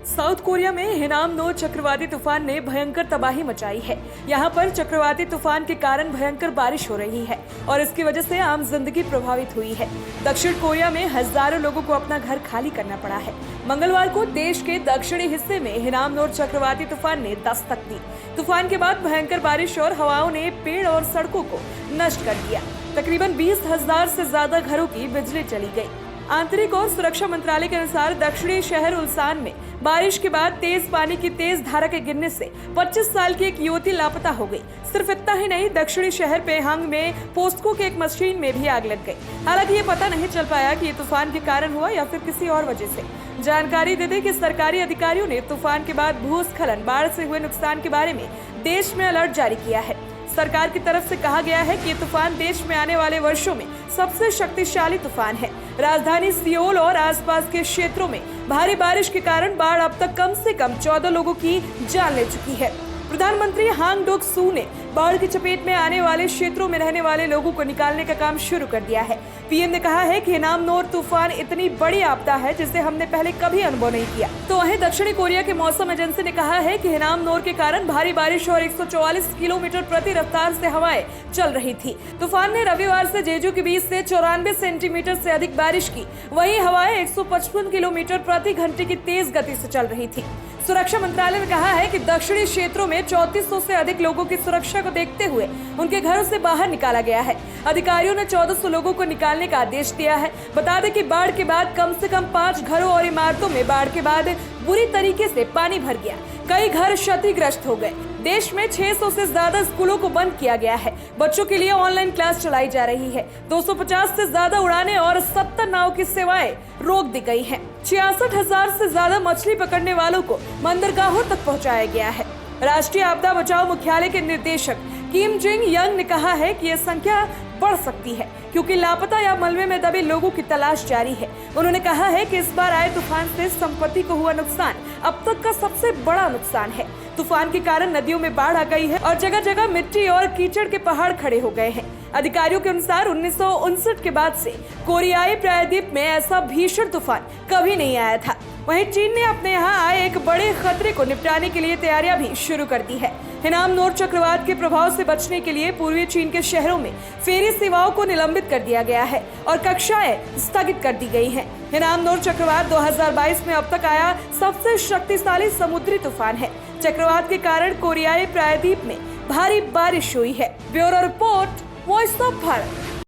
South Korea में हिनाम-नो चक्रवाती तूफान ने भयंकर तबाही मचाई है। यहाँ पर चक्रवाती तूफान के कारण भयंकर बारिश हो रही है और इसकी वजह से आम जिंदगी प्रभावित हुई है। दक्षिण कोरिया में हजारों लोगों को अपना घर खाली करना पड़ा है। मंगलवार को देश के दक्षिणी हिस्से में हिनाम-नो चक्रवाती तूफान ने दस्तक दी। तूफान के बाद भयंकर बारिश और हवाओं ने पेड़ और सड़कों को नष्ट कर दिया। तकरीबन 20,000 से ज्यादा घरों की बिजली चली गई। आंतरिक और सुरक्षा मंत्रालय के अनुसार दक्षिणी शहर उल्सान में बारिश के बाद तेज पानी की तेज धारा के गिरने से 25 साल की एक युवती लापता हो गई। सिर्फ इतना ही नहीं, दक्षिणी शहर पेहांग में पोस्को के एक मशीन में भी आग लग गई। हालांकि ये पता नहीं चल पाया कि ये तूफान के कारण हुआ या फिर किसी और वजह से। जानकारी दे दें कि सरकारी अधिकारियों ने तूफान के बाद भूस्खलन, बाढ़ से हुए नुकसान के बारे में देश में अलर्ट जारी किया है। सरकार की तरफ से कहा गया है कि ये तूफान देश में आने वाले वर्षों में सबसे शक्तिशाली तूफान है। राजधानी सियोल और आसपास के क्षेत्रों में भारी बारिश के कारण बाढ़ अब तक कम से कम 14 लोगों की जान ले चुकी है। प्रधानमंत्री हांग डोक सू ने बाढ़ की चपेट में आने वाले क्षेत्रों में रहने वाले लोगों को निकालने का काम शुरू कर दिया है। पीएम ने कहा है कि हिनाम-नो तूफान इतनी बड़ी आपदा है जिसे हमने पहले कभी अनुभव नहीं किया। तो वहीं दक्षिणी कोरिया के मौसम एजेंसी ने कहा है कि हिनाम-नो के कारण भारी बारिश और 144 किलोमीटर प्रति रफ्तार से हवाएं चल रही थी। तूफान ने रविवार से जेजू के बीच से 94 सेंटीमीटर से अधिक बारिश की। वहीं हवाएं 155 किलोमीटर प्रति घंटे की तेज गति से चल रही थी। सुरक्षा मंत्रालय ने कहा है कि दक्षिणी क्षेत्रों में 3400 से अधिक लोगों की सुरक्षा को देखते हुए उनके घरों से बाहर निकाला गया है। अधिकारियों ने 1400 लोगों को निकालने का आदेश दिया है। बता दें कि बाढ़ के बाद कम से कम 5 घरों और इमारतों में बाढ़ के बाद बुरी तरीके से पानी भर गया। कई घर क्षतिग्रस्त हो गए। देश में 600 से ज्यादा स्कूलों को बंद किया गया है। बच्चों के लिए ऑनलाइन क्लास चलाई जा रही है। 250 से ज्यादा उड़ानें और 70 नाव की सेवाएं रोक दी गई हैं। 66,000 से ज्यादा मछली पकड़ने वालों को बंदरगाहों तक पहुंचाया गया है। राष्ट्रीय आपदा बचाव मुख्यालय के निदेशक किम जिंग यंग ने कहा है कि यह संख्या बढ़ सकती है क्योंकि लापता या मलबे में दबे लोगों की तलाश जारी है। उन्होंने कहा है कि इस बार आए तूफान से संपत्ति को हुआ नुकसान अब तक का सबसे बड़ा नुकसान है। तूफान के कारण नदियों में बाढ़ आ गई है और जगह जगह मिट्टी और कीचड़ के पहाड़ खड़े हो गए हैं। अधिकारियों के अनुसार 1959 के बाद से कोरियाई प्रायद्वीप में ऐसा भीषण तूफान कभी नहीं आया था। वहीं चीन ने अपने यहाँ आए एक बड़े खतरे को निपटाने के लिए तैयारियां भी शुरू कर दी है। हिनाम-नो चक्रवात के प्रभाव से बचने के लिए पूर्वी चीन के शहरों में फेरी सेवाओं को निलंबित कर दिया गया है और कक्षाएं स्थगित कर दी गई हैं। हिनाम-नो चक्रवात 2022 में अब तक आया सबसे शक्तिशाली समुद्री तूफान है। चक्रवात के कारण कोरियाई प्रायद्वीप में भारी बारिश हुई है। Bureau report, voice of Bharat.